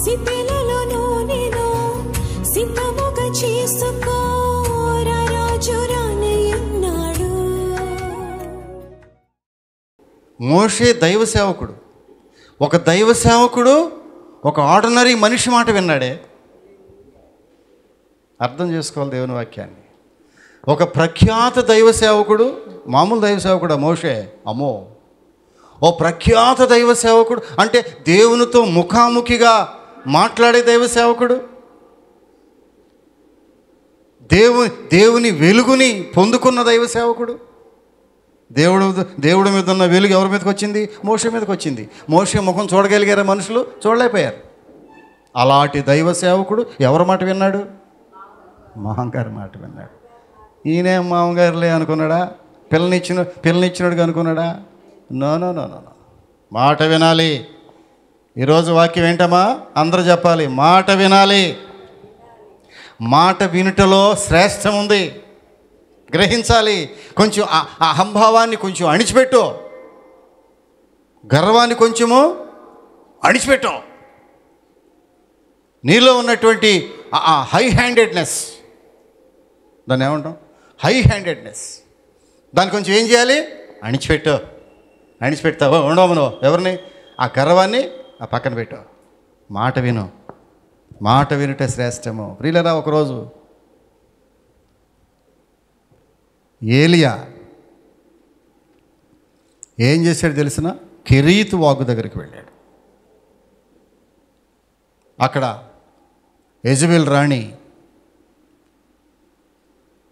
సితెలలో నూనెను సిద్ధముగా చేసుకో, రాజు రానయ్యన్నాడు. మోషే దైవ సేవకుడు. ఒక దైవ సేవకుడు ఒక ఆర్డినరీ మనిషి మాట విన్నాడే. అర్థం చేసుకోవాలి దేవుని వాక్యాన్ని. ఒక ప్రఖ్యాత దైవ సేవకుడు, మామూలు దైవ సేవకుడు మోషే, అమ్మో, ఓ ప్రఖ్యాత దైవ సేవకుడు అంటే దేవునితో ముఖాముఖిగా మాట్లాడే దైవ సేవకుడు, దేవుని వెలుగుని పొందుకున్న దైవ సేవకుడు. దేవుడి మీద ఉన్న వెలుగు ఎవరి మీదకి వచ్చింది? మోషే మీదకి వచ్చింది. మోషే ముఖం చూడగలిగారా మనుషులు? చూడలేకపోయారు. అలాంటి దైవ సేవకుడు ఎవరి మాట విన్నాడు? మామగారి మాట విన్నాడు. ఈయనేం మామగారులే అనుకున్నాడా? పిల్లనిచ్చినడుగా అనుకున్నాడా? No no no no. మాట వినాలి. ఈరోజు వాక్యం ఏంటమ్మా? అందరూ చెప్పాలి, మాట వినాలి. మాట వినుటలో శ్రేష్టం ఉంది. గ్రహించాలి. కొంచెం ఆ అహంభావాన్ని కొంచెం అణిచిపెట్టు, గర్వాన్ని కొంచెము అణిచిపెట్టు. నీలో ఉన్నటువంటి ఆ హై హ్యాండెడ్నెస్, దాన్ని ఏమంటాం? High handedness. దాన్ని కొంచెం ఏం చేయాలి? అణిచిపెడతావా? ఉండవను ఎవరిని? ఆ గర్వాన్ని ఆ పక్కన పెట్టు. మాట విను. మాట వినుటే శ్రేష్టము. ప్రియులరా, ఒకరోజు ఏలియా ఏం చేశాడు తెలిసిన? కెరీతు వాగు దగ్గరికి వెళ్ళాడు. అక్కడ యెజబెల్ రాణి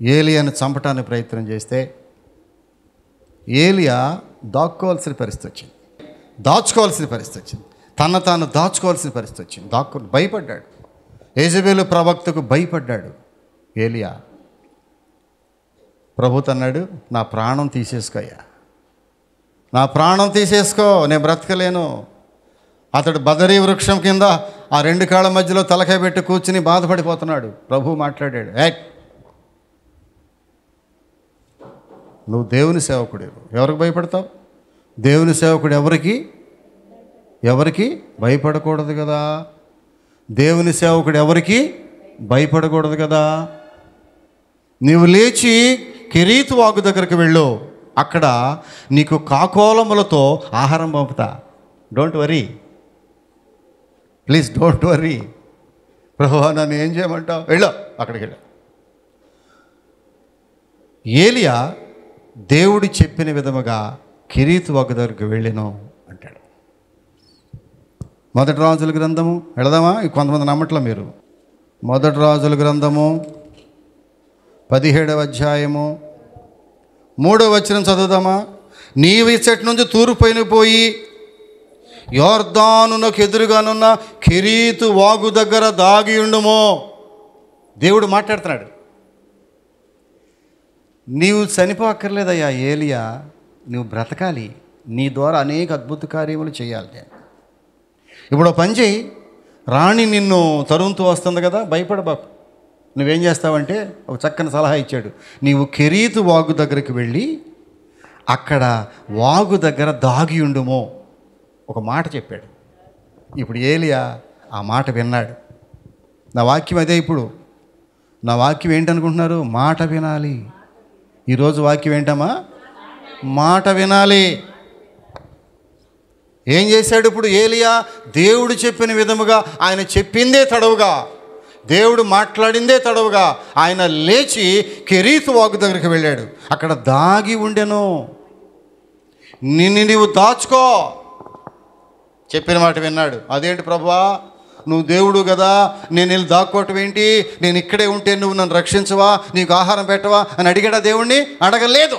ఏలియాను చంపటానికి ప్రయత్నం చేస్తే ఏలియా దాచుకోవాల్సిన పరిస్థితి వచ్చింది. తాను దాచుకోవాల్సిన పరిస్థితి వచ్చింది. భయపడ్డాడు. యెజబెలు ప్రవక్తకు భయపడ్డాడు ఏలియా. ప్రభుతో అన్నాడు, నా ప్రాణం తీసేసుకోయ్యా, నా ప్రాణం తీసేసుకో, నేను బ్రతకలేను. అతడు బదరీ వృక్షం కింద ఆ రెండు కాళ్ళ మధ్యలో తలకాయ పెట్టి కూర్చుని బాధపడిపోతున్నాడు. ప్రభు మాట్లాడాడు, నువ్వు దేవుని సేవకుడు, ఎవరికి భయపడతావు? దేవుని సేవకుడు ఎవరికి భయపడకూడదు కదా. దేవుని సేవకుడు ఎవరికి భయపడకూడదు కదా. నీవు లేచి కెరీతు వాగు దగ్గరికి వెళ్ళు, అక్కడ నీకు కాకోలములతో ఆహారం పంపుతా. Don't worry, please don't worry. ప్రభువా, నన్ను ఏం చేయమంటావు? వెళ్ళు, అక్కడికి వెళ్ళు. ఏలియా దేవుడు చెప్పిన విధముగా కెరీతు వాగు దగ్గరికి వెళ్ళాను అంటాడు. మొదటి రాజుల గ్రంథము వెళదామా? కొంతమంది నమ్మట్లా మీరు. మొదటి రాజుల గ్రంథము 17వ అధ్యాయము 3వ వచనం చదువుదామా? నీవు ఇచ్చటి నుంచి తూర్పుపైన పోయి యొర్దానునకు ఎదురుగానున్న కెరీతు వాగు దగ్గర దాగి ఉండుమో. దేవుడు మాట్లాడుతున్నాడు. నీవు చనిపోక్కర్లేదయ్యా ఏలియా, నువ్వు బ్రతకాలి. నీ ద్వారా అనేక అద్భుత కార్యములు చేయాలి. ఇప్పుడు పని చేయి, రాణి నిన్ను తరుముతూ వస్తుంది కదా, భయపడబాకు. నువ్వేం చేస్తావంటే ఒక చక్కని సలహా ఇచ్చాడు. నీవు కెరీతు వాగు దగ్గరికి వెళ్ళి అక్కడ వాగు దగ్గర దాగి ఉండుమో. ఒక మాట చెప్పాడు. ఇప్పుడు ఏలియా ఆ మాట విన్నాడు. నా వాక్యం అదే. ఇప్పుడు నా వాక్యం ఏంటనుకుంటున్నారు? మాట వినాలి. ఈరోజు వాక్యం ఏంటమ్మా? మాట వినాలి. ఏం చేశాడు ఇప్పుడు ఏలియా? దేవుడు చెప్పిన విధముగా, ఆయన చెప్పిందే తడవుగా, దేవుడు మాట్లాడిందే తడవుగా ఆయన లేచి కెరీతు వాగు దగ్గరికి వెళ్ళాడు. అక్కడ దాగి ఉండెను. నిన్ను నీవు దాచుకో. చెప్పిన మాట విన్నాడు. అదేంటి ప్రభువా, నువ్వు దేవుడు కదా, నేను వెళ్ళి దాక్కోవటం ఏంటి? నేను ఇక్కడే ఉంటే నువ్వు నన్ను రక్షించవా, నీకు ఆహారం పెట్టవా అని అడిగాడా దేవుణ్ణి? అడగలేదు.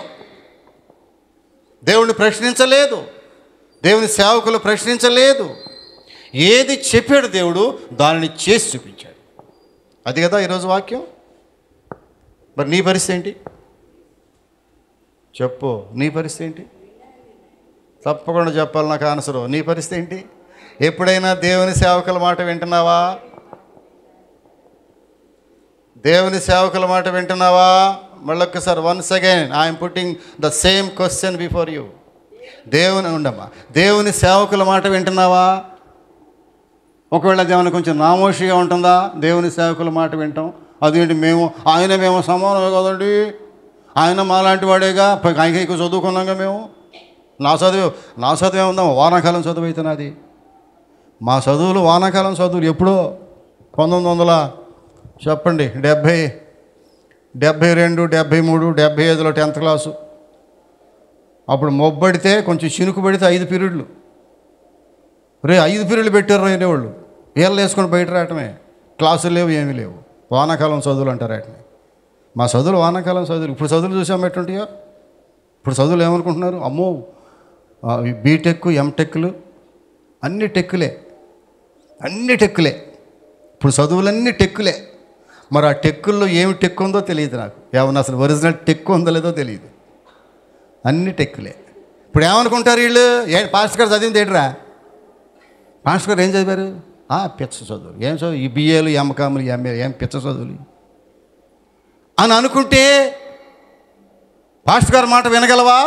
దేవుణ్ణి ప్రశ్నించలేదు. దేవుని సేవకులు ప్రశ్నించలేదు. ఏది చెప్పాడు దేవుడు దానిని చేసి చూపించాడు. అది కదా ఈరోజు వాక్యం. మరి నీ పరిస్థితి ఏంటి? చెప్పు, నీ పరిస్థితి ఏంటి? తప్పకుండా చెప్పాలి నాకు ఆన్సరు. నీ పరిస్థితి ఏంటి? ఎప్పుడైనా దేవుని సేవకుల మాట వింటున్నావా? దేవుని సేవకుల మాట వింటున్నావా? మళ్ళొక్కసారి once again I'm putting the same question before you. దేవుని సేవకుల మాట వింటున్నావా? ఒకవేళ అదేమైనా కొంచెం నామోషిగా ఉంటుందా, దేవుని సేవకుల మాట వింటాం, అదేంటి మేము సమానమే కదండి, ఆయన మాలాంటి వాడేగా, ఆయనకి ఎక్కువ చదువుకున్నాగా మేము, నా చదువు ఏముందాం, వానాకాలం చదువు అయితే నాది. మా చదువులు వానాకాలం చదువులు ఎప్పుడో 1900 చెప్పండి 70, 72, 73, 75లో 10th క్లాసు. అప్పుడు మొబ్బడితే కొంచెం చినుకు పడితే 5 పీరియడ్లు, 5 పీరియడ్లు పెట్టారు అనేవాళ్ళు. ఏళ్ళు వేసుకొని బయట రావటమే, క్లాసులు లేవు, ఏమీ లేవు. వానాకాలం చదువులు అంటారు వాటిని. మా చదువులు వానాకాలం చదువులు. ఇప్పుడు చదువులు చూసాము ఎటువంటియో. ఇప్పుడు చదువులు ఏమనుకుంటున్నారు, అమ్మో బీటెక్, ఎంటెక్లు అన్ని టెక్కులే. ఇప్పుడు చదువులన్నీ టెక్కులే. మరి ఆ టెక్కుల్లో ఏమి టెక్కు ఉందో తెలియదు నాకు. ఏమన్నా అసలు ఒరిజినల్ టెక్కు ఉందో లేదో తెలియదు. అన్ని టెక్కులే. ఇప్పుడు ఏమనుకుంటారు వీళ్ళు, పాస్టర్ గారు చదివింది ఏంట్రా, పాస్టర్ గారు ఏం చదివారు, పిచ్చ చదువులు, ఏం చదువు, ఈ బిఏలు, ఎంకాములు, ఎంఏ, ఏం పిచ్చ చదువులు అని అనుకుంటే పాస్టర్ గారి మాట వినగలవా?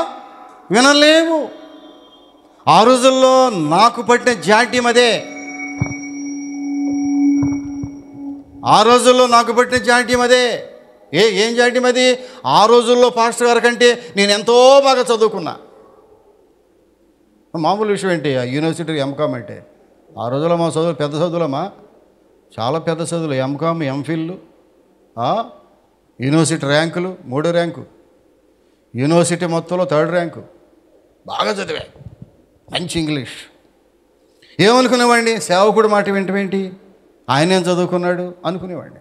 వినలేవు. ఆ రోజుల్లో నాకు పట్టిన జాడ్యం అదే. ఏం జాడ్యం అది? ఆ రోజుల్లో పాస్టర్ గారి కంటే నేను ఎంతో బాగా చదువుకున్నా. మామూలు విషయం ఏంటి, యూనివర్సిటీ ఎంకామ్ అంటే. ఆ రోజుల్లో మా చదువులు పెద్ద చదువులమ్మా, చాలా పెద్ద చదువులు. ఎంకామ్, ఎంఫిల్, యూనివర్సిటీ ర్యాంకులు 3వ ర్యాంకు, యూనివర్సిటీ మొత్తంలో 3rd ర్యాంకు. బాగా చదివా, మంచి ఇంగ్లీష్. ఏమనుకునేవాడిని, సేవకుడు మాట వింటమేంటి, ఆయన ఏం చదువుకున్నాడు అనుకునేవాడిని.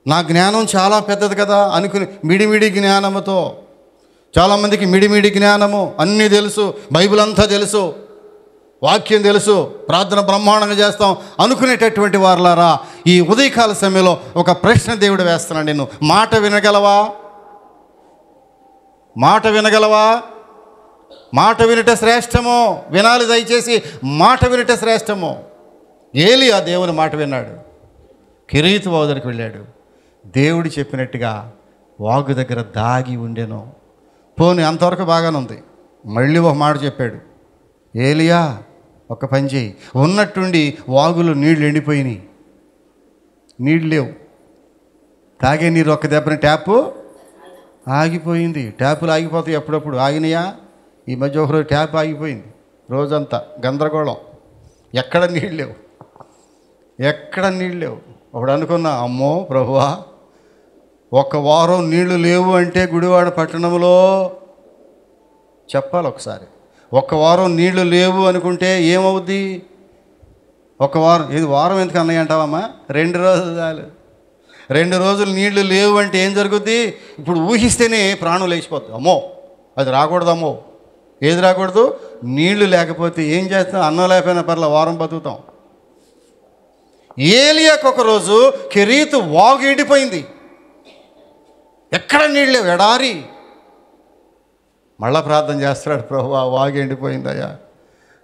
నా జ్ఞానం చాలా పెద్దది కదా అనుకుని మిడిమిడి జ్ఞానముతో, చాలామందికి మిడిమిడి జ్ఞానము, అన్నీ తెలుసు, బైబిల్ అంతా తెలుసు, వాక్యం తెలుసు, ప్రార్థన బ్రహ్మాండంగా చేస్తాం అనుకునేటటువంటి వారులారా, ఈ ఉదయకాల సమయంలో ఒక ప్రశ్న దేవుడు వేస్తున్నాడు. నేను మాట వినగలవా? మాట వినుట శ్రేష్టమో. వినాలి దయచేసి, మాట వినుట శ్రేష్టమో. ఏలియా దేవుని మాట విన్నాడు, కెరీతు వాగు దగ్గరికి వెళ్ళాడు. దేవుడు చెప్పినట్టుగా వాగు దగ్గర దాగి ఉండెను. పోనీ అంతవరకు బాగానే ఉంది. మళ్ళీ ఒక మాట చెప్పాడు, ఏలియా ఒక పని చేయి, ఉన్నట్టుండి వాగులో నీళ్లు ఎండిపోయినాయి, నీళ్ళు లేవు, తాగే నీరు ఒక్క దెబ్బని ట్యాపు ఆగిపోయింది. ట్యాపులు ఆగిపోతాయి ఎప్పుడప్పుడు, ఆగినాయా? ఈ మధ్య ఒకరోజు ట్యాప్ ఆగిపోయింది, రోజంతా గందరగోళం, ఎక్కడ నీళ్ళు లేవు. ఒకడు అనుకున్నా, అమ్మో ప్రభువా, 1 వారం నీళ్లు లేవు అంటే గుడివాడ పట్టణంలో చెప్పాలి ఒకసారి. 1 వారం నీళ్లు లేవు అనుకుంటే ఏమవుద్ది? 1 వారం, ఇది వారం ఎందుకు అన్నయ్య అంటావమ్మా, 2 రోజులు చాలు. 2 రోజులు నీళ్లు లేవు అంటే ఏం జరుగుద్ది? ఇప్పుడు ఊహిస్తేనే ప్రాణం లేచిపోద్ది. అమ్మో అది రాకూడదమ్మో. ఏది రాకూడదు? నీళ్లు లేకపోతే ఏం చేస్తాం? అన్నం లేకపోయినా పర్లే, వారం బతుకుతాం. ఏలియాకు ఒకరోజు కెరీతు వాగు ఎండిపోయింది, ఎక్కడ నీళ్ళు లేవు, ఎడారి. మళ్ళా ప్రార్థన చేస్తున్నాడు, ప్రభువా వాగు ఎండిపోయిందయ్యా,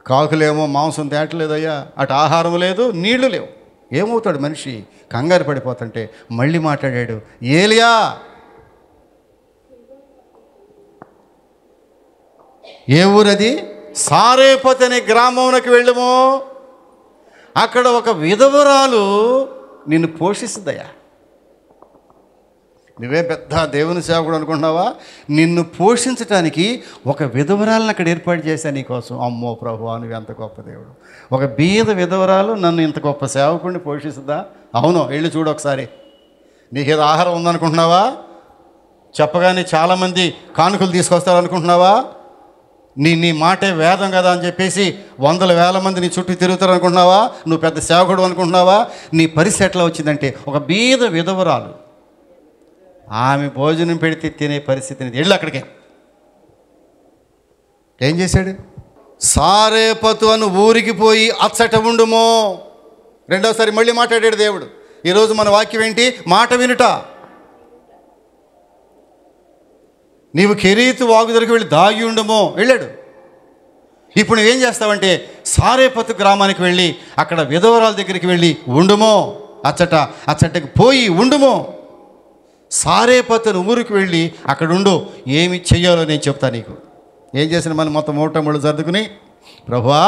కాకులేమో మాంసం తేటలేదయ్యా, అటు ఆహారం లేదు, నీళ్లు లేవు. ఏమవుతాడు మనిషి? కంగారు పడిపోతుంటే మళ్ళీ మాట్లాడాడు, ఏలియా ఏ ఊరది? సారేపత్ అనే గ్రామంలోకి వెళ్ళము, అక్కడ ఒక విధవరాలు నిన్ను పోషిస్తుందయ్యా. నువ్వే పెద్ద దేవుని సేవకుడు అనుకుంటున్నావా? నిన్ను పోషించటానికి ఒక విధవరాలను అక్కడ ఏర్పాటు చేశా నీకోసం. అమ్మో ప్రభువా, నువ్వు ఎంత గొప్ప దేవుడు. ఒక బీద విధవరాలు నన్ను ఇంత గొప్ప సేవకుడిని పోషిస్తుందా? అవును, వెళ్ళి చూడు ఒకసారి. నీకేదో ఆహారం ఉందనుకుంటున్నావా? చెప్పగానే చాలామంది కానుకలు తీసుకొస్తారు అనుకుంటున్నావా? నీ మాటే వేదం కదా అని చెప్పేసి 100,000 మంది నీ చుట్టూ తిరుగుతారు అనుకుంటున్నావా? నువ్వు పెద్ద సేవకుడు అనుకుంటున్నావా? నీ పరిస్థితి ఎట్లా వచ్చిందంటే, ఒక బీద విధవరాలు, ఆమె భోజనం పెడితే తినే పరిస్థితిని. వెళ్ళు అక్కడికే. ఏం చేశాడు? సారేపతు అను ఊరికి పోయి అచ్చట ఉండుమో. రెండోసారి మళ్ళీ మాట్లాడాడు దేవుడు. ఈరోజు మన వాక్యం ఏంటి? మాట వినుట. నీవు కెరీతు వాగు దగ్గరికి వెళ్ళి దాగి ఉండుమో. వెళ్ళాడు. ఇప్పుడు నువ్వేం చేస్తావంటే, సారేపతు గ్రామానికి వెళ్ళి అక్కడ విధవరాల దగ్గరికి వెళ్ళి ఉండుమో. అచ్చటకి పోయి ఉండుమో. సారేపతును ఊరికి వెళ్ళి అక్కడ ఉండు. ఏమి చెయ్యాలో నేను చెప్తాను నీకు. ఏం చేసిన మనం మొత్తం 3 సర్దుకుని, ప్రభువా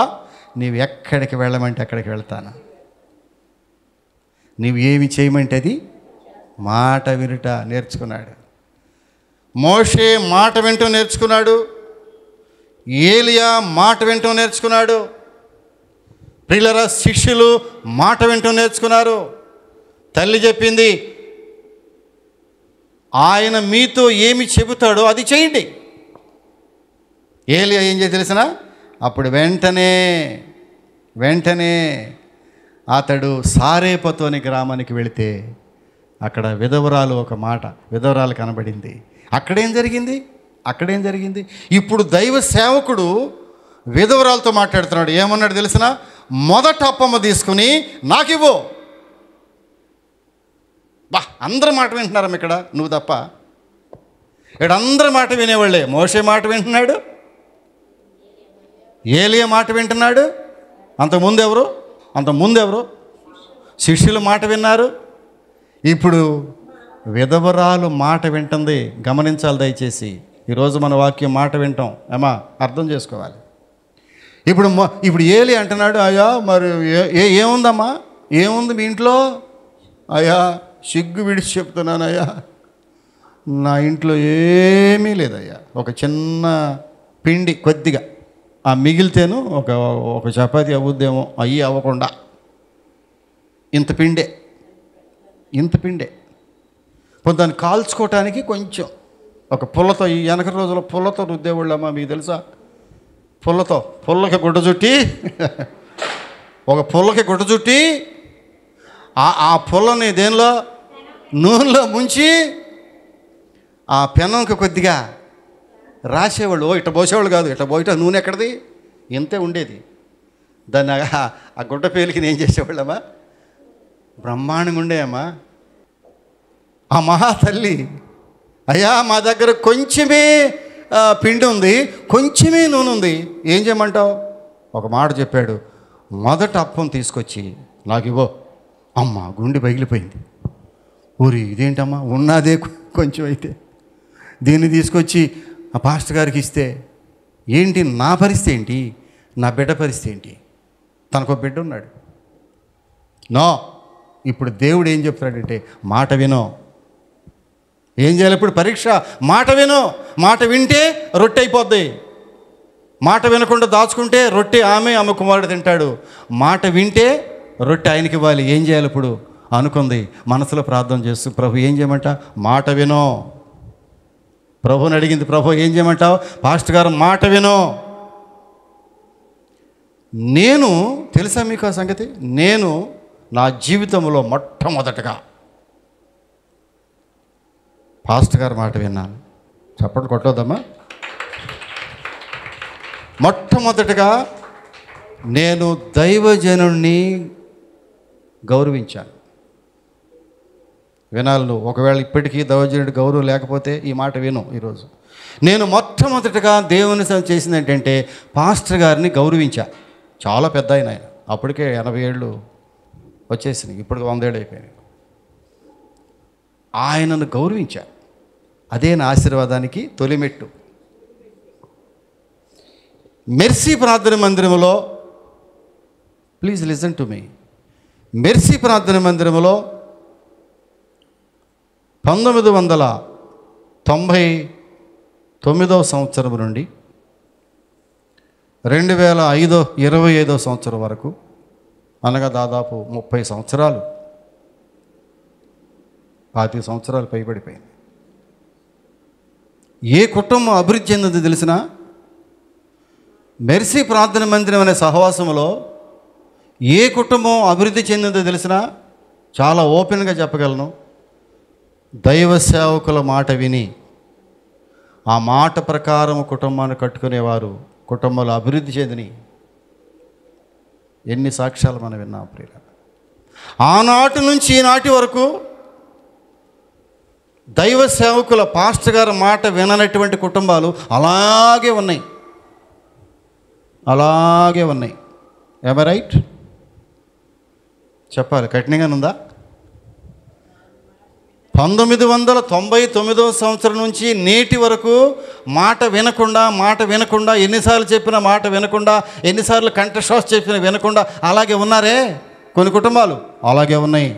నీవు ఎక్కడికి వెళ్ళమంటే అక్కడికి వెళ్తాను, నీవు ఏమి చేయమంటే అది మాట వినుట నేర్చుకున్నాడు. మోషే మాట వింటూ నేర్చుకున్నాడు, ఏలియా మాట వింటూ నేర్చుకున్నాడు. ప్రియులారా, శిష్యులు మాట వింటూ నేర్చుకున్నారు. తల్లి చెప్పింది, ఆయన మీతో ఏమి చెబుతాడో అది చేయండి. ఏలియా ఏం చేసి తెలిసిన, అప్పుడు వెంటనే అతడు సారేపతు అనే గ్రామానికి వెళితే అక్కడ విధవరాలు కనబడింది. అక్కడేం జరిగింది? ఇప్పుడు దైవ సేవకుడు విధవరాలతో మాట్లాడుతున్నాడు. ఏమన్నాడు తెలిసిన, మొదట అప్పమ్మ తీసుకుని నాకివ్వు. అందరి మాట వింటున్నారమ్మ ఇక్కడ, నువ్వు తప్ప. ఇక్కడ అందరి మాట వినేవాళ్ళే. మోషే మాట వింటున్నాడు, ఏలియా మాట వింటున్నాడు. అంతకుముందు ఎవరు శిష్యుల మాట విన్నారు. ఇప్పుడు విధవరాలు మాట వింటుంది. గమనించాలి దయచేసి. ఈరోజు మన వాక్యం మాట వింటాం ఏమా అర్థం చేసుకోవాలి. ఇప్పుడు ఏలి అంటున్నాడు, అయ్యా మరి ఏముందమ్మా, ఏముంది మీ ఇంట్లో? అయ్యా సిగ్గు విడిచి చెప్తున్నాను అయ్యా, నా ఇంట్లో ఏమీ లేదయ్యా. ఒక చిన్న పిండి కొద్దిగా మిగిలితేను ఒక చపాతీ అవుద్దేమో, అవ్వకుండా ఇంత పిండే. దాన్ని కాల్చుకోవటానికి కొంచెం ఒక పుల్లతో, ఈ వెనక రోజుల్లో పుల్లతో రుద్దేవాళ్ళమ్మా, మీకు తెలుసా? పుల్లకి గుడ్డ చుట్టి ఆ పుల్లని దేనిలో, నూనెలో ముంచి ఆ పెనంకి కొద్దిగా రాసేవాళ్ళు. ఇట్ట పోసేవాళ్ళు కాదు, ఇట్ట పోయిట నూనె ఎక్కడిది, ఇంతే ఉండేది. దాన్ని ఆ గుడ్డ పేలికి నేను చేసేవాళ్ళమ్మా, బ్రహ్మాండంగా ఉండేయమ్మా. ఆ మహాతల్లి, అయ్యా మా దగ్గర కొంచెమే పిండి ఉంది, కొంచెమే నూనె ఉంది, ఏం చేయమంటావు? ఒక మాట చెప్పాడు, మొదట అప్పం తీసుకొచ్చి నాకు ఇవ్వో. అమ్మ గుండె పగిలిపోయింది. ఊరి ఇదేంటమ్మా, ఉన్నదే కొంచెం అయితే దీన్ని తీసుకొచ్చి ఆ పాస్టర్ గారికి ఇస్తే ఏంటి నా పరిస్థితి ఏంటి, నా బిడ్డ పరిస్థితి ఏంటి? తనకు బిడ్డ ఉన్నాడు. ఇప్పుడు దేవుడు ఏం చెప్తాడంటే, మాట వినో. ఏం చేయాలి ఇప్పుడు? పరీక్ష. మాట వినో. మాట వింటే రొట్టె అయిపోద్ది. మాట వినకుండా దాచుకుంటే రొట్టె ఆమె కుమారుడు తింటాడు. మాట వింటే రొట్టె ఆయనకి ఇవ్వాలి. ఏం చేయాలి ఇప్పుడు అనుకుంది, మనసులో ప్రార్థన చేస్తూ, ప్రభు ఏం చేయమంట? మాట వినో. ప్రభుని అడిగింది, ప్రభు ఏం చేయమంటావు? పాస్టర్ గారు మాట వినో. నేను తెలుసా మీకు ఆ సంగతి, నేను నా జీవితంలో మొట్టమొదటగా పాస్టర్ గారు మాట విన్నాను. చప్పట్లు కొట్టొద్దమ్మా. మొట్టమొదటగా నేను దైవజనుణ్ణి గౌరవించాను. వినాలి నువ్వు. ఒకవేళ ఇప్పటికీ దైవజనుడి గౌరవం లేకపోతే ఈ మాట విను. ఈరోజు నేను మొట్టమొదటిగా దేవుని చేసింది ఏంటంటే, పాస్టర్ గారిని గౌరవించా. చాలా పెద్ద ఆయన, అప్పటికే 80 ఏళ్ళు వచ్చేసినాయి, ఇప్పటికి 100 ఏళ్ళు అయిపోయినాయి. ఆయనను గౌరవించా. అదే నా ఆశీర్వాదానికి తొలిమెట్టు. మెర్సీ ప్రార్థన మందిరంలో, please listen to me, mercy ప్రార్థన మందిరంలో 1999వ సంవత్సరం నుండి 2025వ సంవత్సరం వరకు, అనగా దాదాపు 30 సంవత్సరాలు, 25 సంవత్సరాలు పైబడిపోయింది. ఏ కుటుంబం అభివృద్ధి చెందిందో తెలిసిన, మెర్సీ ప్రార్థన మందిరం అనే సహవాసంలో ఏ కుటుంబం అభివృద్ధి చెందిందో తెలిసిన, చాలా ఓపెన్గా చెప్పగలను. దైవ సేవకుల మాట విని ఆ మాట ప్రకారం కుటుంబాన్ని కట్టుకునేవారు, కుటుంబాలు అభివృద్ధి చెందిని ఎన్ని సాక్ష్యాలు మనం విన్నాం ప్రియుల. ఆనాటి నుంచి ఈనాటి వరకు దైవ సేవకుల పాస్టర్ గారి మాట విననటువంటి కుటుంబాలు అలాగే ఉన్నాయి. ఏమ రైట్? చెప్పాలి, కఠినంగా ఉందా? 1999 సంవత్సరం నుంచి నేటి వరకు మాట వినకుండా ఎన్నిసార్లు చెప్పినా మాట వినకుండా, ఎన్నిసార్లు కంఠశ్వాస చెప్పినా వినకుండా అలాగే ఉన్నారే కొన్ని కుటుంబాలు, అలాగే ఉన్నాయి.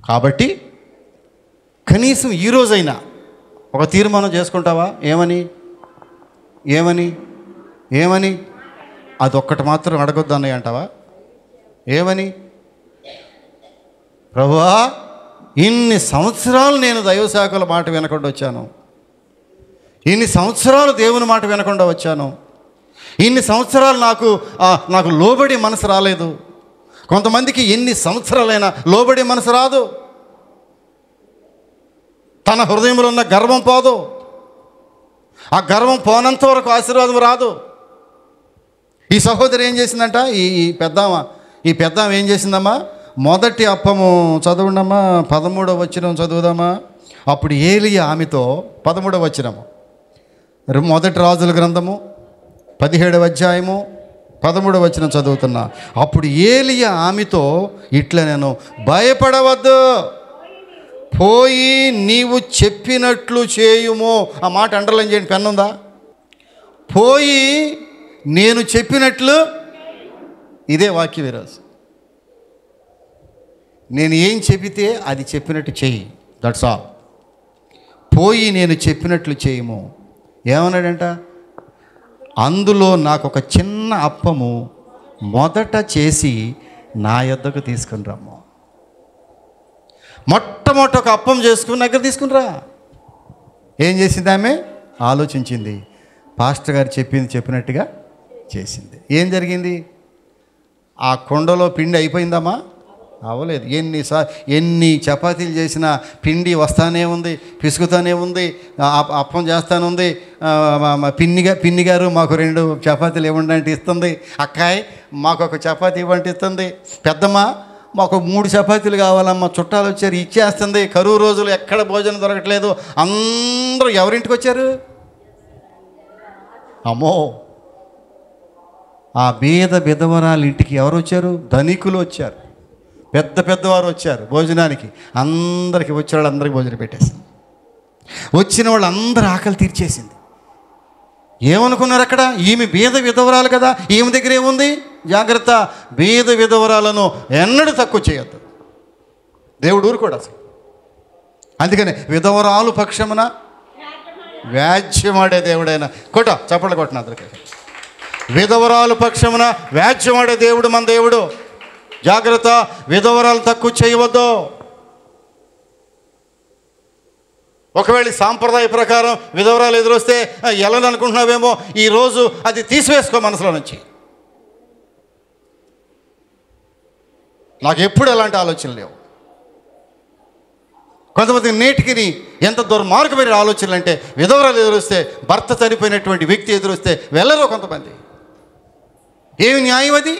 కాబట్టి కనీసం ఈరోజైనా ఒక తీర్మానం చేసుకుంటావా? ఏమని అదొక్కటి మాత్రం అడగొద్దు అన్నయ్య అంటావా? ఏమని? ప్రభువా, ఇన్ని సంవత్సరాలు నేను దైవశాఖల మాట వినకుండా వచ్చాను, ఇన్ని సంవత్సరాలు దేవుని మాట వినకుండా వచ్చాను, ఇన్ని సంవత్సరాలు నాకు లోబడి మనసు రాలేదు. కొంతమందికి ఎన్ని సంవత్సరాలైనా లోబడి మనసు రాదు. తన హృదయంలో ఉన్న గర్వం పోదు. ఆ గర్వం పోనంత వరకు ఆశీర్వాదం రాదు. ఈ సహోదరి ఏం చేసిందంట? ఈ పెద్దామ ఏం చేసిందమ్మా? మొదటి అప్పము చదవండమ్మా, 13వ వచనం చదువుదామా. అప్పుడు ఏలియా ఆమెతో, 13వ వచనము, మొదటి రాజుల గ్రంథము 17వ అధ్యాయము 13వ వచనం చదువుతున్నా. అప్పుడు ఏలియా ఆమెతో ఇట్లా, నేను భయపడవద్దు, పోయి నీవు చెప్పినట్లు చేయుము. ఆ మాట అండర్లైన్ చేయండి, పెన్ ఉందా? పోయి నేను చెప్పినట్లు, ఇదే వాక్యం ఈరోజు. నేను ఏం చెబితే అది చెప్పినట్టు చెయ్యి, దట్స్ ఆల్. పోయి నేను చెప్పినట్లు చేయము. ఏమన్నాడంట? అందులో నాకు ఒక చిన్న అప్పము మొదట చేసి నా యొద్దకు తీసుకుని రమ్ము. మొట్టమొదటి ఒక అప్పం చేసుకుని దగ్గర తీసుకునిరా. ఏం చేసింది ఆమె? ఆలోచించింది. పాస్టర్ గారు చెప్పినట్టుగా చేసింది. ఏం జరిగింది? ఆ కుండలో పిండి అయిపోయిందమ్మా? అవ్వలేదు. ఎన్ని చపాతీలు చేసినా పిండి వస్తానే ఉంది, పిసుకుతానే ఉంది, అప్పం చేస్తానుంది. పిన్ని గారు మాకు 2 చపాతీలు ఇవ్వండి అంటే ఇస్తుంది. అక్కాయ్ మాకు ఒక చపాతీ ఇవ్వండి ఇస్తుంది. పెద్దమ్మ మాకు 3 చపాతీలు కావాలమ్మా, చుట్టాలు వచ్చారు ఇచ్చేస్తుంది. కరువు రోజులు ఎక్కడ భోజనం దొరకట్లేదు. అందరూ ఎవరింటికి వచ్చారు? అమ్మో, ఆ బీద విధవరాలు ఇంటికి ఎవరు వచ్చారు? ధనికులు వచ్చారు, పెద్దవారు వచ్చారు భోజనానికి. అందరికి వచ్చిన వాళ్ళందరికీ భోజనం పెట్టేసింది. వచ్చిన వాళ్ళందరూ ఆకలి తీర్చేసింది. ఏమనుకున్నారు అక్కడ? ఈమె బీద విధవరాలు కదా, ఈమె దగ్గర ఏముంది? జాగ్రత్త, బీద విధవరాలను ఎన్నడూ తక్కువ చేయొద్దు. దేవుడు ఊరుకోడు అసలు. అందుకని విధవరాలు పక్షమున వ్యాజ్యమాడే దేవుడైనా చప్పట్లు కొట్టిన అందరికీ. విధవరాలు పక్షమున వ్యాజ్యమాడే దేవుడు మన దేవుడు. జాగ్రత్త, విధవరాలు తక్కువ చేయవద్దు. ఒకవేళ సాంప్రదాయ ప్రకారం విధవరాలు ఎదురొస్తే ఎలా అనుకుంటున్నావేమో, ఈరోజు అది తీసివేసుకో మనసులో నుంచి. నాకు ఎప్పుడు ఎలాంటి ఆలోచనలు లేవు. కొంతమంది నేటికి ఎంత దుర్మార్గమైన ఆలోచనలు అంటే, విధవరాలు ఎదురొస్తే, భర్త చనిపోయినటువంటి వ్యక్తి ఎదురొస్తే వెళ్ళరు కొంతమంది. ఏమి న్యాయం అది?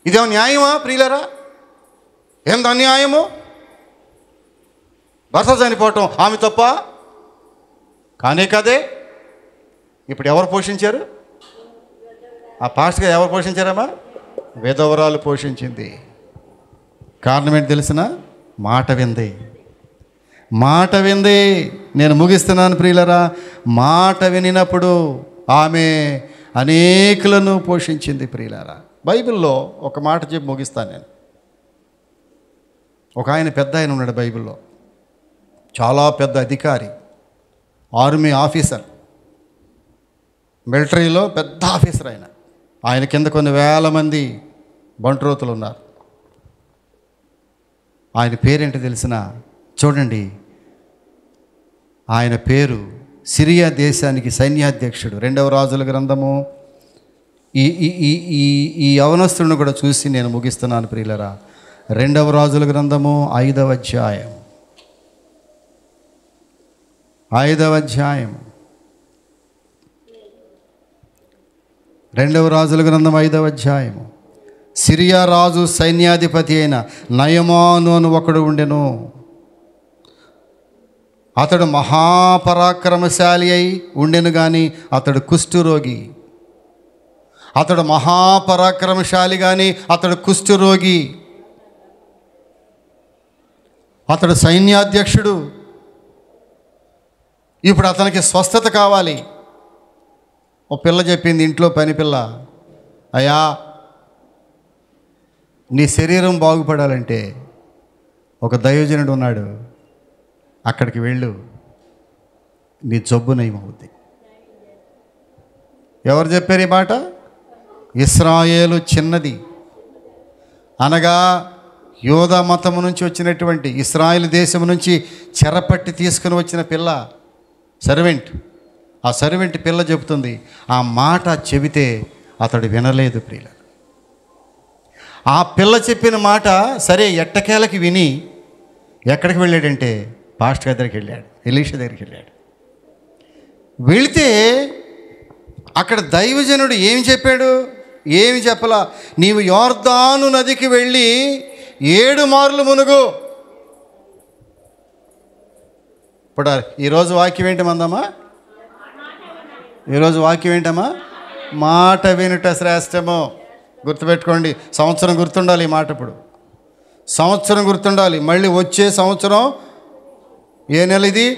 ఇదేమో న్యాయమా ప్రియులరా? ఎంత అన్యాయము! భర్త చనిపోవటం ఆమె తప్ప కానే కదే. ఇప్పుడు ఎవరు పోషించారు? ఆ పాస్ట్గా ఎవరు పోషించారమ్మా? విధవరాలు పోషించింది. కారణం ఏంటి తెలిసిన? మాట వింది. నేను ముగిస్తున్నాను ప్రియులరా. మాట వినినప్పుడు ఆమె అనేకులను పోషించింది ప్రియులరా. బైబిల్లో ఒక మాట చెప్పి ముగిస్తాను నేను. ఒక ఆయన పెద్ద ఆయన ఉన్నాడు బైబిల్లో, చాలా పెద్ద అధికారి, ఆర్మీ ఆఫీసర్, మిలిటరీలో పెద్ద ఆఫీసర్. ఆయన కింద కొన్ని వేల మంది బంట్రోతులు ఉన్నారు. ఆయన పేరేంటి తెలిసిన? చూడండి, ఆయన పేరు సిరియా దేశానికి సైన్యాధ్యక్షుడు. 2వ రాజుల గ్రంథము. ఈ యవనస్తులను కూడా చూసి నేను ముగిస్తున్నాను ప్రియులరా. 2వ రాజుల గ్రంథము 5వ అధ్యాయం. 5వ అధ్యాయం 2వ రాజుల గ్రంథం 5వ అధ్యాయము. సిరియా రాజు సైన్యాధిపతి అయిన నయమాను అని ఒకడు ఉండెను. అతడు మహాపరాక్రమశాలి అయి ఉండెను కానీ అతడు కుష్ఠరోగి. అతడు మహాపరాక్రమశాలి కానీ అతడు కుష్ఠరోగి. అతడు సైన్యాధ్యక్షుడు. ఇప్పుడు అతనికి స్వస్థత కావాలి. ఓ పిల్ల చెప్పింది, ఇంట్లో పని పిల్ల, అయ్యా నీ శరీరం బాగుపడాలంటే ఒక దైవజనుడు ఉన్నాడు, అక్కడికి వెళ్ళు, నీ జబ్బు నయమవుద్ది. ఎవరు చెప్పారు ఈ మాట? ఇశ్రాయేలు చిన్నది అనగా యోధా మతము నుంచి వచ్చినటువంటి, ఇశ్రాయేలు దేశం నుంచి చెరపట్టి తీసుకుని వచ్చిన పిల్ల, సర్వెంట్. ఆ సర్వెంట్ పిల్ల చెబుతుంది. ఆ మాట చెబితే అతడు వినలేదు ప్రియుల. ఆ పిల్ల చెప్పిన మాట సరే ఎట్టకేలకి విని ఎక్కడికి వెళ్ళాడంటే పాస్టర్ గారి దగ్గరికి వెళ్ళాడు, ఎలీషా దగ్గరికి వెళ్ళాడు. వెళితే అక్కడ దైవజనుడు ఏమి చెప్పాడు? ఏమి చెప్పలా. నీవు యోర్దాను నదికి వెళ్ళి 7 మార్లు మునుగు. ఇప్పుడు ఈరోజు వాక్యం ఏంటి మందమ్మా? ఈరోజు వాక్యం ఏంటమ్మా? మాట వినుట శ్రేష్టము. గుర్తుపెట్టుకోండి, సంవత్సరం గుర్తుండాలి ఈ మాట. ఇప్పుడు సంవత్సరం గుర్తుండాలి. మళ్ళీ వచ్చే సంవత్సరం ఏ నెల ఇది?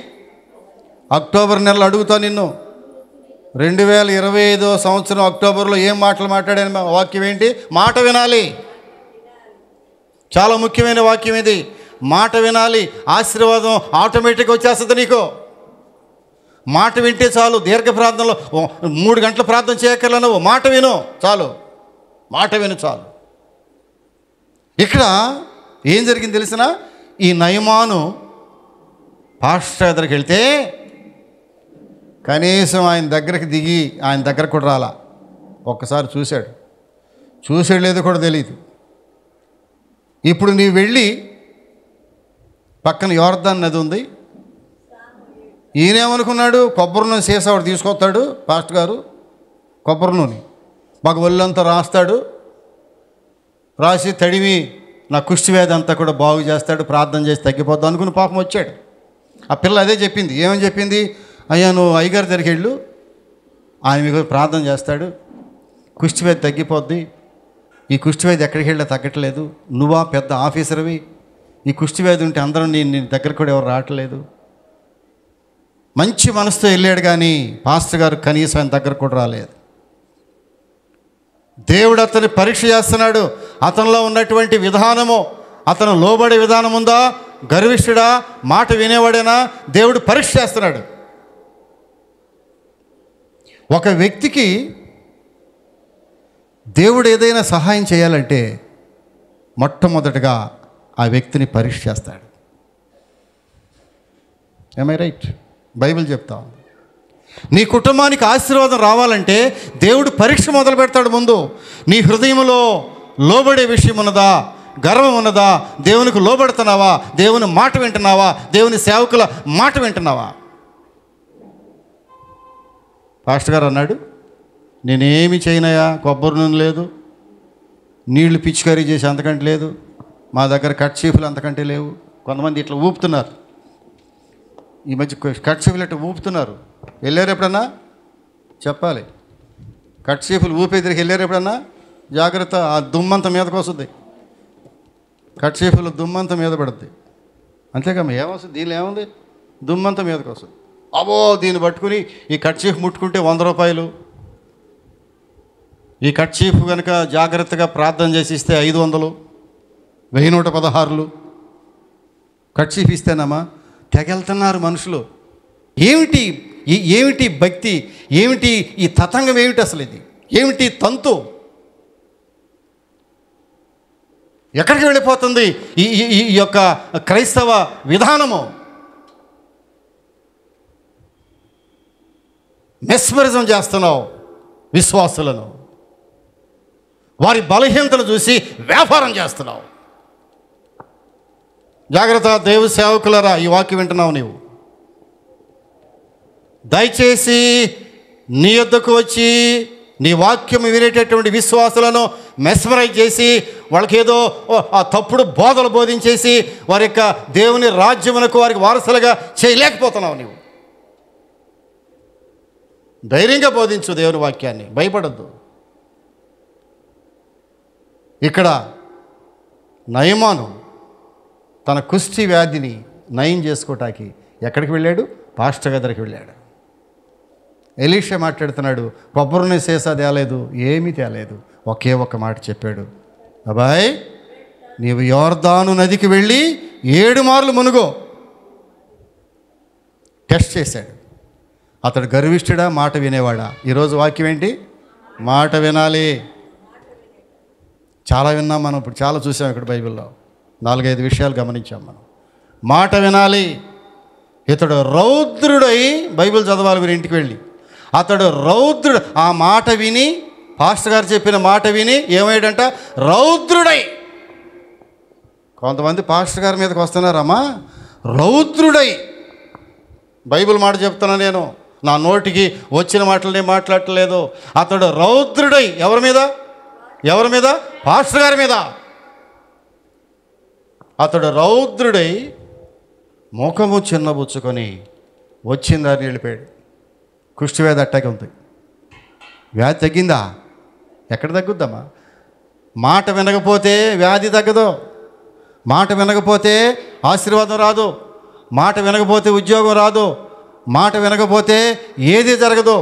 అక్టోబర్ నెలలో అడుగుతా నిన్ను. 2025 సంవత్సరం అక్టోబర్లో ఏం మాటలు మాట్లాడాను? వాక్యం ఏంటి? మాట వినాలి. చాలా ముఖ్యమైన వాక్యం ఇది. మాట వినాలి. ఆశీర్వాదం ఆటోమేటిక్గా వచ్చేస్తుంది నీకు. మాట వింటే చాలు. దీర్ఘ ప్రార్థనలో 3 గంటల ప్రార్థన చేయక్కర్లే, నువ్వు మాట విను చాలు. మాట విను చాలు. ఇక్కడ ఏం జరిగింది తెలిసిన? ఈ నయమాను పాస్టర్ దగ్గరికి వెళ్తే కనీసం ఆయన దగ్గరికి దిగి ఆయన దగ్గర కూడా రాలా. ఒక్కసారి చూసాడు లేదో కూడా తెలియదు. ఇప్పుడు నీవు వెళ్ళి పక్కన యోర్దాను నది ఉంది. ఈయనేమనుకున్నాడు? కొబ్బరి నూనె సీసావాడు తీసుకొస్తాడు పాస్టర్ గారు, కొబ్బరి నూనె మాకు ఒళ్ళంతా రాస్తాడు, రాసి తడివి నా కుష్టి వ్యాధి అంతా కూడా బాగు చేస్తాడు, ప్రార్థన చేసి తగ్గిపోద్దాం అనుకుని పాపం వచ్చాడు. ఆ పిల్ల అదే చెప్పింది. ఏమని చెప్పింది? అయ్యా నువ్వు అయ్యగారి దగ్గరికి వెళ్ళు, ఆయన మీకు ప్రార్థన చేస్తాడు, కుష్టి వ్యాధి తగ్గిపోద్ది. ఈ కుష్టి వ్యాధి ఎక్కడికి వెళ్ళా తగ్గట్లేదు, నువ్వా పెద్ద ఆఫీసర్వి, ఈ కుష్టి వ్యాధి ఉంటే అందరూ నీ దగ్గర కూడా ఎవరు రావట్లేదు. మంచి మనసుతో వెళ్ళాడు కానీ పాస్టర్ గారు కనీసం ఆయన దగ్గర కూడా రాలేదు. దేవుడు అతన్ని పరీక్ష చేస్తున్నాడు. అతనిలో ఉన్నటువంటి విధానము, అతను లోబడే విధానం ఉందా, గర్విష్ఠుడా, మాట వినేవాడేనా, దేవుడు పరీక్ష చేస్తున్నాడు. ఒక వ్యక్తికి దేవుడు ఏదైనా సహాయం చేయాలంటే మొట్టమొదటిగా ఆ వ్యక్తిని పరీక్ష చేస్తాడు. ఏమై రైట్? బైబిల్ చెప్తా ఉంది. నీ కుటుంబానికి ఆశీర్వాదం రావాలంటే దేవుడు పరీక్ష మొదలు పెడతాడు. ముందు నీ హృదయంలో లోబడే విషయం ఉన్నదా, గర్వం ఉన్నదా, దేవునికి లోబడుతున్నావా, దేవుని మాట వింటున్నావా, దేవుని సేవకుల మాట వింటున్నావా? పాస్టర్ గారు అన్నాడు, నేనేమి చేయనయా, కొబ్బరి నూనె లేదు, నీళ్లు పిచికారీ చేసి అంతకంటే లేదు, మా దగ్గర కట్చీఫ్లు అంతకంటే లేవు. కొంతమంది ఇట్లా ఊపుతున్నారు, ఈ మధ్య కట్చీఫ్లు ఇట్లా ఊపుతున్నారు. వెళ్ళారు ఎప్పుడన్నా? చెప్పాలి. కట్చీఫ్లు ఊపే తిరిగి వెళ్ళారు ఎప్పుడన్నా? జాగ్రత్త, ఆ దుమ్మంతా మీదకి వస్తుంది. కట్చీఫ్లు దుమ్మంతా మీద పడుద్ది. అంతేకమ్మా, ఏమొస్తుంది? దీనిలో ఏముంది? దుమ్మంతా మీదకి వస్తుంది. అబో, దీన్ని పట్టుకుని ఈ కట్చీఫ్ ముట్టుకుంటే 100 రూపాయలు. ఈ కట్చీఫ్ కనుక జాగ్రత్తగా ప్రార్థన చేసి ఇస్తే 500, 1116 కట్చీఫ్ ఇస్తేనమ్మా తెగెళ్తున్నారు మనుషులు. ఏమిటి భక్తి? ఏమిటి ఈ తతంగం? ఏమిటి అసలు ఇది? ఏమిటి తంతు? ఎక్కడికి వెళ్ళిపోతుంది ఈ యొక్క క్రైస్తవ విధానము? మెస్మరిజం చేస్తున్నావు విశ్వాసులను, వారి బలహీనతలు చూసి వ్యాపారం చేస్తున్నావు. జాగ్రత్త, దేవ సేవకులరా, ఈ వాక్యం వింటున్నావు నీవు. దయచేసి నీ యొద్దకు వచ్చి నీ వాక్యం వినేటటువంటి విశ్వాసులను మెస్మరైజ్ చేసి వాళ్ళకేదో ఆ తప్పుడు బోధలు బోధించేసి వారి యొక్క దేవుని రాజ్యమునకు వారికి వారసులుగా చేయలేకపోతున్నావు నీవు. ధైర్యంగా బోధించు దేవుని వాక్యాన్ని, భయపడద్దు. ఇక్కడ నయమాను తన కుష్టి వ్యాధిని నయం చేసుకోవటానికి ఎక్కడికి వెళ్ళాడు? పాస్టర్ దగ్గరికి వెళ్ళాడు. ఎలీషా మాట్లాడుతున్నాడు, కొబ్బరిని సీసా తేలేదు, ఏమీ తేలేదు, ఒకే ఒక్క మాట చెప్పాడు, అబ్బాయి నీవు యోర్దాను నదికి వెళ్ళి 7 మార్లు మునుగో. టెస్ట్ చేశాడు. అతడు గర్విష్ఠుడా, మాట వినేవాడా? ఈరోజు వాక్యం ఏంటి? మాట వినాలి. చాలా విన్నాం మనం, ఇప్పుడు చాలా చూసాం ఇక్కడ బైబిల్లో. 4-5 విషయాలు గమనించాం మనం. మాట వినాలి. ఇతడు రౌద్రుడై, బైబిల్ చదవాలి మీరు ఇంటికి వెళ్ళి. అతడు రౌద్రుడు. ఆ మాట విని, పాస్టర్ గారు చెప్పిన మాట విని ఏమయ్యాడంట? రౌద్రుడై. కొంతమంది పాస్టర్ గారి మీదకి వస్తున్నారమ్మా, రౌద్రుడై. బైబిల్ మాట చెప్తున్నా నేను, నా నోటికి వచ్చిన మాటలు నేను మాట్లాడట్లేదు. అతడు రౌద్రుడై. ఎవరి మీద? ఎవరి మీద? పాస్టర్ గారి మీద. అతడు రౌద్రుడై ముఖము చిన్నబుచ్చుకొని వచ్చిన దాన్ని వెళ్ళిపోయాడు. కుష్ఠవ్యాధి అట్టాగే ఉంది. వ్యాధి తగ్గిందా? ఎక్కడ తగ్గుద్దమ్మా? మాట వినకపోతే వ్యాధి తగ్గదు. మాట వినకపోతే ఆశీర్వాదం రాదు. మాట వినకపోతే ఉద్యోగం రాదు. మాట వినకపోతే ఏది జరగదు.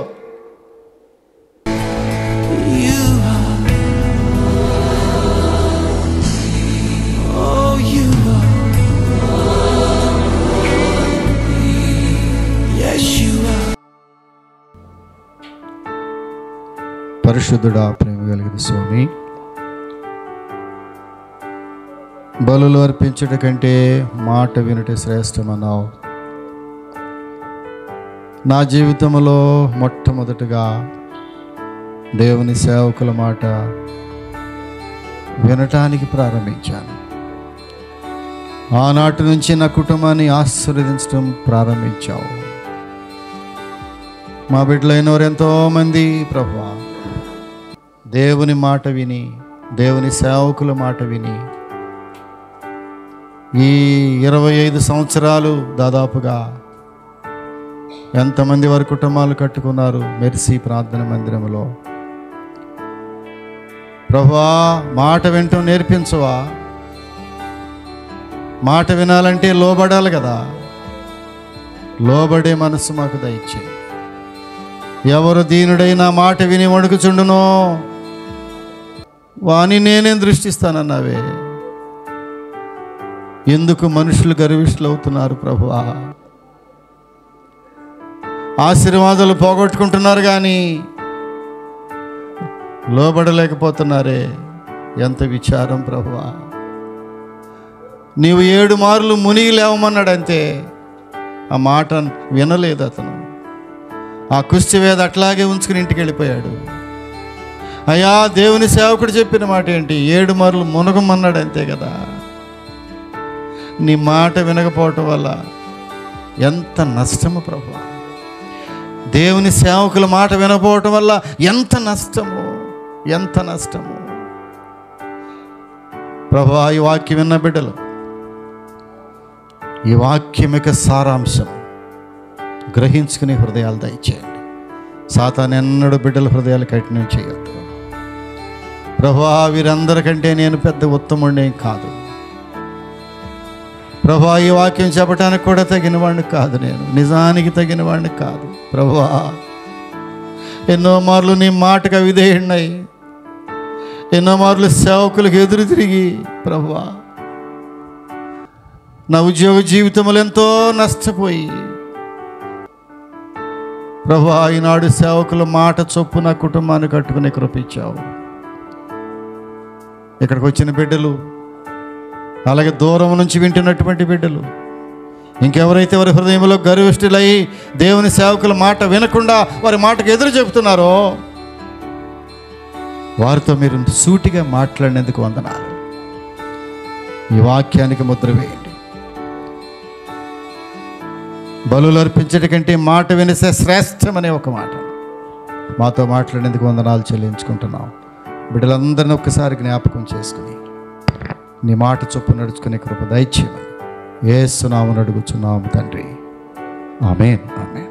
పరిశుద్ధుడా, ప్రేమ కలిగిన స్వామి, బలులు అర్పించుట కంటే మాట వినుట శ్రేష్టమన్నావు. నా జీవితంలో మొట్టమొదటిగా దేవుని సేవకుల మాట వినటానికి ప్రారంభించాను. ఆనాటి నుంచి నా కుటుంబాన్ని ఆశీర్వదించడం ప్రారంభించావు. మా బిడ్డలైన వారు ఎంతోమంది ప్రభువా దేవుని మాట విని, దేవుని సేవకుల మాట విని ఈ 25 సంవత్సరాలు దాదాపుగా ఎంతమంది వారి కుటుంబాలు కట్టుకున్నారు మెర్సీ ప్రార్థన మందిరంలో. ప్రభువా మాట వినటం నేర్పించవా? మాట వినాలంటే లోబడాలి కదా. లోబడే మనసు మాకు దయచేయి. ఎవరు దీనుడైనా మాట విని వణుకుచుండునో వాని నేనేం దృష్టిస్తానన్నావే. ఎందుకు మనుషులు గర్విష్ఠులు అవుతున్నారు ప్రభువా? ఆశీర్వాదాలు పోగొట్టుకుంటున్నారు కానీ లోబడలేకపోతున్నారే. ఎంత విచారం ప్రభువా. నీవు 7 మార్లు మునిగి లేవమన్నాడు అంతే. ఆ మాట వినలేదు అతను. ఆ కుష్ఠవ్యాధి అట్లాగే ఉంచుకుని ఇంటికి వెళ్ళిపోయాడు. అయ్యా దేవుని సేవకుడు చెప్పిన మాట ఏంటి? 7 మార్లు మునగమన్నాడు అంతే కదా. నీ మాట వినకపోవటం వల్ల ఎంత నష్టము ప్రభువా. దేవుని సేవకుల మాట వినకపోవటం వల్ల ఎంత నష్టము, ఎంత నష్టము ప్రభువా. ఈ వాక్యం విన్న బిడ్డలు, ఈ వాక్యం యొక్క సారాంశం గ్రహించుకునే హృదయాలు దయచేయండి. సాతాను ఎన్నడూ బిడ్డల హృదయాలు కఠినం చేయొద్దు ప్రభువా. వీరందరికంటే నేను పెద్ద ఉత్తముడిని కాదు ప్రభువా. ఈ వాక్యం చెప్పడానికి కూడా తగినవాడిని కాదు, నేను నిజానికి తగినవాడిని కాదు ప్రభువా. ఎన్నో మార్లు నీ మాటకు విధేయుడినై, ఎన్నో మార్లు సేవకులకు ఎదురు తిరిగి ప్రభువా నా ఉద్యోగ జీవితంలో ఎంతో నష్టపోయి ప్రభువా ఈనాడు సేవకుల మాట చొప్పు నా కుటుంబాన్ని కట్టుకునే కృపించావు. ఇక్కడికి వచ్చిన బిడ్డలు, అలాగే దూరం నుంచి వింటున్నటువంటి బిడ్డలు, ఇంకెవరైతే వారి హృదయంలో గర్విష్ఠులై దేవుని సేవకుల మాట వినకుండా వారి మాటకు ఎదురు చెబుతున్నారో వారితో మీరు సూటిగా మాట్లాడినందుకు వందనాలు. ఈ వాక్యానికి ముద్ర వేయండి. బలులు అర్పించడం కంటే మాట వినిసే శ్రేష్టమనే ఒక మాట మాతో మాట్లాడేందుకు వందనాలు చెల్లించుకుంటున్నాం. బిడ్డలందరినీ ఒక్కసారి జ్ఞాపకం చేసుకుని నీ మాట చొప్పు నడుచుకునే కృప దయచేయమని యేసు నామమున అడుగుచున్నాము తండ్రి. ఆమేన్, ఆమేన్.